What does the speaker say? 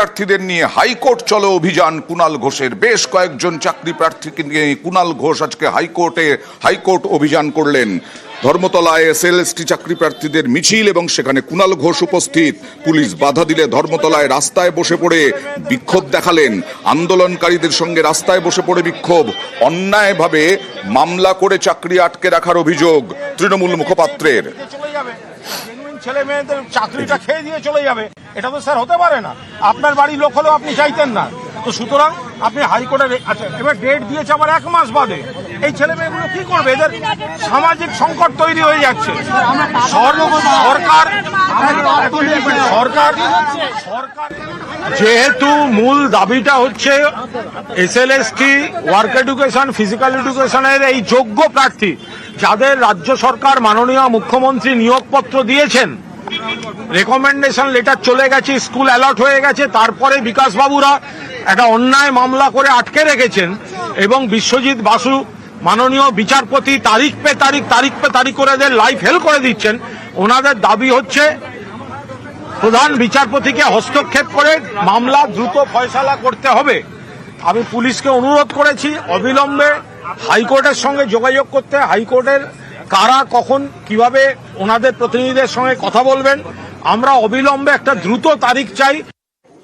প্রার্থীদের নিয়ে হাইকোর্ট চলো অভিযান কুণাল ঘোষের। বেশ কয়েকজন চাকরি প্রার্থীকে নিয়ে কুণাল ঘোষ আজকে হাইকোর্ট অভিযান করলেন। ধর্মতলায় এসএলএসটি চাকরি প্রার্থীদের মিছিল এবং সেখানে কুণাল ঘোষ উপস্থিত। পুলিশ বাধা দিলে ধর্মতলায় রাস্তায় বসে পড়ে বিক্ষোভ দেখালেন। আন্দোলনকারীদের সঙ্গে রাস্তায় বসে পড়ে বিক্ষোভ। অন্যায়ভাবে মামলা করে চাকরি আটকে রাখার অভিযোগ তৃণমূল মুখপাত্রের। ছেলে মেয়েদের চাকরিটা খেয়ে দিয়ে চলে যাবে, এটা তো স্যার হতে পারে না। আপনার বাড়ির লোক হলেও আপনি চাইতেন না। তো সুতরাং আপনি হাইকোর্টে আচ্ছা এবার ডেট দিয়েছে আবার 1 মাস বাদে। এই ছেলে মেয়েগুলো কি করবে? এদের সামাজিক সংকট তৈরি হয়ে যাচ্ছে। সরকার যেহেতু মূল দাবিটা হচ্ছে এসএলএসটি ওয়ার্ক এডুকেশন ফিজিক্যাল এডুকেশনের এই যোগ্য প্রার্থী যাদের রাজ্য সরকার মাননীয় মুখ্যমন্ত্রী নিয়োগপত্র দিয়েছেন, রেকমেন্ডেশন লেটার চলে গেছে, স্কুল অ্যালট হয়ে গেছে, তারপরে বিকাশ বাবুরা একটা অন্যায় মামলা করে আটকে রেখেছেন এবং বিশ্বজিৎ বাসু মাননীয় বিচারপতি তারিখ পে তারিখ করে এদের লাইফ হেল করে দিচ্ছেন। ওনাদের দাবি হচ্ছে প্রধান বিচারপতিকে হস্তক্ষেপ করে মামলা দ্রুত ফয়সালা করতে হবে। আমি পুলিশকে অনুরোধ করেছি অবিলম্বে হাইকোর্টের সঙ্গে যোগাযোগ করতে। হাইকোর্টের কারা কখন কিভাবে ওনাদের প্রতিনিধিদের সঙ্গে কথা বলবেন, আমরা অবিলম্বে একটা দ্রুত তারিখ চাই।